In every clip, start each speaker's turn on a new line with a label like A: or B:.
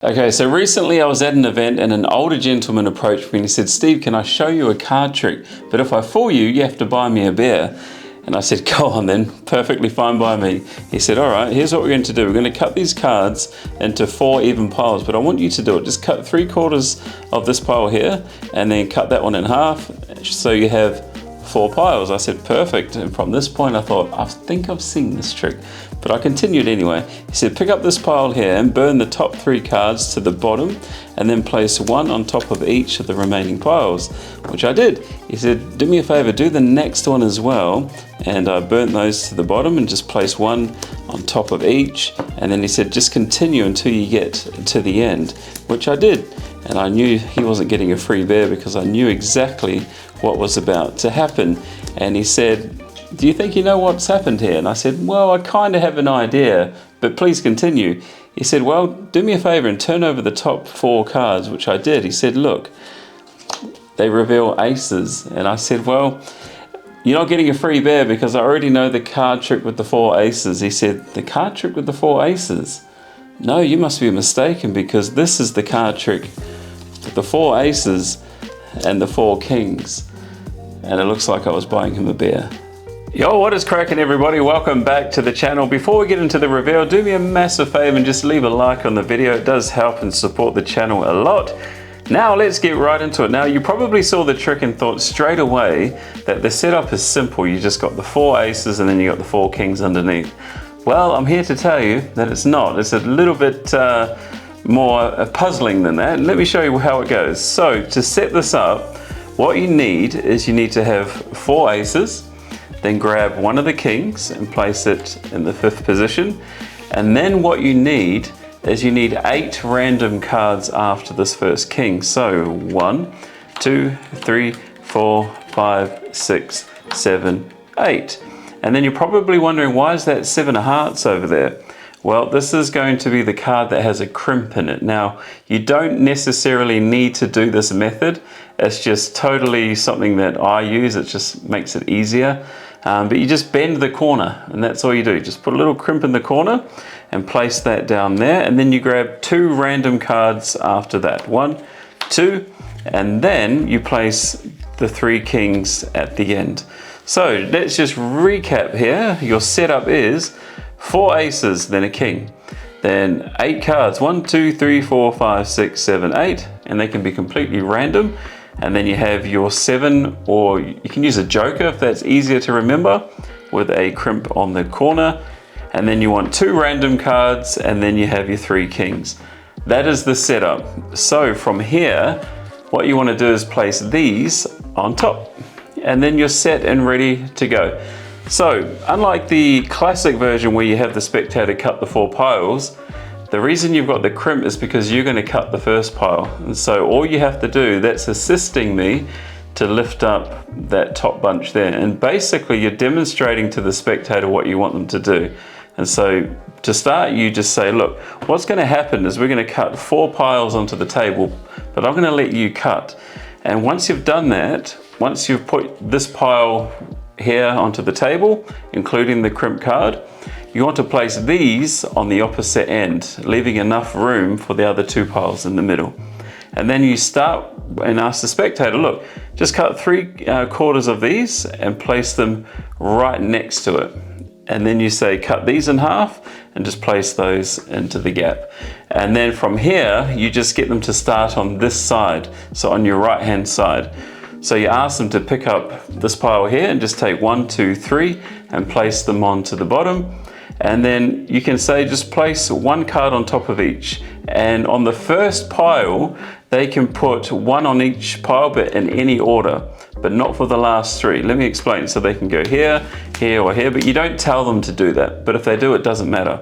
A: Okay, so recently I was at an event and an older gentleman approached me and he said, "Steve, can I show you a card trick? But if I fool you, you have to buy me a beer." And I said, "Go on then, perfectly fine by me." He said, "All right, here's what we're going to do. We're going to cut these cards into 4 even piles, but I want you to do it. Just cut 3/4 of this pile here and then cut that one in half so you have 4 piles. I said, "Perfect." And from this point I thought, I think I've seen this trick, but I continued anyway. He said, "Pick up this pile here and burn the top 3 cards to the bottom and then place 1 on top of each of the remaining piles," which I did. He said, "Do me a favor, do the next one as well." And I burnt those to the bottom and just place 1 on top of each. And then he said, "Just continue until you get to the end," which I did. And I knew he wasn't getting a free beer because I knew exactly what was about to happen. And he said, "Do you think you know what's happened here?" And I said, "Well, I kind of have an idea, but please continue." He said, "Well, do me a favor and turn over the top 4 cards," which I did. He said, "Look, they reveal aces." And I said, "Well, you're not getting a free beer because I already know the card trick with the 4 aces." He said, "The card trick with the 4 aces? No, you must be mistaken because this is the card trick with the 4 aces and the 4 kings." And it looks like I was buying him a beer. Yo, what is cracking, everybody? Welcome back to the channel. Before we get into the reveal, do me a massive favor and just leave a like on the video. It does help and support the channel a lot. Now let's get right into it. Now you probably saw the trick and thought straight away that the setup is simple. You just got the 4 aces and then you got the 4 kings underneath. Well, I'm here to tell you that it's not. It's a little bit more puzzling than that. Let me show you how it goes. So to set this up, what you need is you need to have 4 aces, then grab 1 of the kings and place it in the 5th position. And then what you need is you need 8 random cards after this first king. So 1, 2, 3, 4, 5, 6, 7, 8. And then you're probably wondering, why is that 7 of hearts over there? Well, this is going to be the card that has a crimp in it. Now, you don't necessarily need to do this method. It's just totally something that I use. It just makes it easier. But you just bend the corner and that's all you do. Just put a little crimp in the corner and place that down there. And then you grab 2 random cards after that. 1, 2, and then you place the 3 kings at the end. So let's just recap here. Your setup is 4 aces, then a king, then 8 cards, 1, 2, 3, 4, 5, 6, 7, 8, and they can be completely random. And then you have your 7, or you can use a joker if that's easier to remember, with a crimp on the corner. And then you want 2 random cards, and then you have your 3 kings. That is the setup. So from here, what you want to do is place these on top, and then you're set and ready to go. So unlike the classic version where you have the spectator cut the 4 piles, the reason you've got the crimp is because you're going to cut the first pile. And so all you have to do, that's assisting me to lift up that top bunch there. And basically you're demonstrating to the spectator what you want them to do. And so to start, you just say, "Look, what's going to happen is we're going to cut 4 piles onto the table, but I'm going to let you cut." And once you've done that, once you've put this pile here onto the table, including the crimp card, you want to place these on the opposite end, leaving enough room for the other 2 piles in the middle. And then you start and ask the spectator, "Look, just cut 3/4 of these and place them right next to it." And then you say, "Cut these in half and just place those into the gap." And then from here, you just get them to start on this side, so on your right hand side. So you ask them to pick up this pile here and just take 1, 2, 3 and place them onto the bottom. And then you can say just place 1 card on top of each. And on the first pile, they can put 1 on each pile, but in any order, but not for the last 3. Let me explain. So they can go here, here, or here, but you don't tell them to do that. But if they do, it doesn't matter.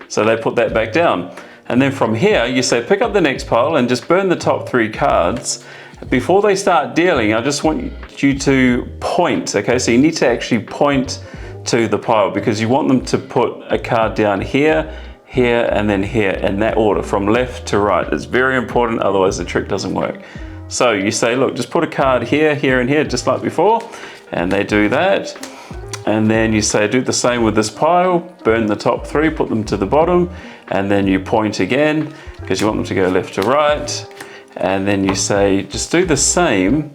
A: So they put that back down. And then from here, you say pick up the next pile and just burn the top 3 cards. Before they start dealing, I just want you to point, okay? So you need to actually point to the pile because you want them to put a card down here, here, and then here in that order, from left to right. It's very important, otherwise the trick doesn't work. So you say, "Look, just put a card here, here, and here, just like before," and they do that. And then you say, do the same with this pile, burn the top 3, put them to the bottom, and then you point again, because you want them to go left to right. And then you say, just do the same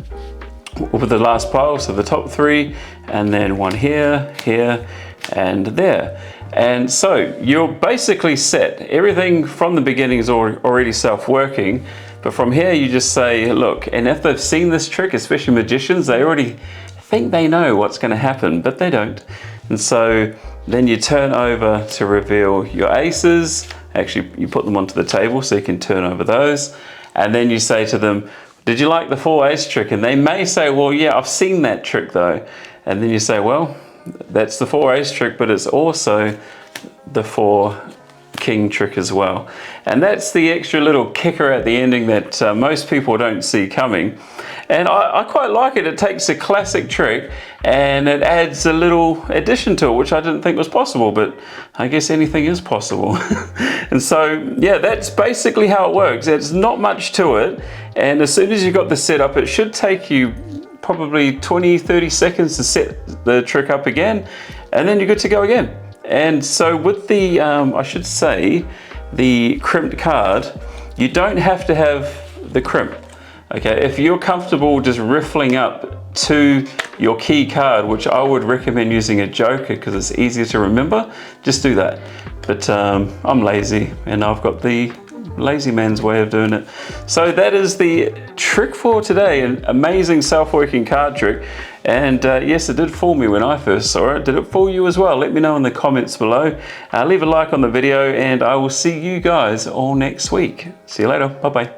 A: with the last pile, so the top 3, and then one here, here, and there. And so you're basically set. Everything from the beginning is already self-working, but from here you just say, look, and if they've seen this trick, especially magicians, they already think they know what's going to happen, but they don't. And so then you turn over to reveal your aces. Actually, you put them onto the table so you can turn over those. And then you say to them, did you like the 4 ace trick? And they may say, well, yeah, I've seen that trick though. And then you say, well, that's the 4 ace trick, but it's also the 4 king trick as well. And that's the extra little kicker at the ending that most people don't see coming. And I quite like it. It takes a classic trick and it adds a little addition to it, which I didn't think was possible, but I guess anything is possible. And so, yeah, that's basically how it works. There's not much to it. And as soon as you've got the setup, it should take you probably 20-30 seconds to set the trick up again, and then you're good to go again. And so with the, I should say, the crimped card, you don't have to have the crimp. Okay, if you're comfortable just riffling up to your key card, which I would recommend using a joker because it's easier to remember, just do that. But I'm lazy and I've got the lazy man's way of doing it. So that is the trick for today, an amazing self-working card trick. And yes, it did fool me when I first saw it. Did it fool you as well? Let me know in the comments below. Leave a like on the video and I will see you guys all next week. See you later. Bye-bye.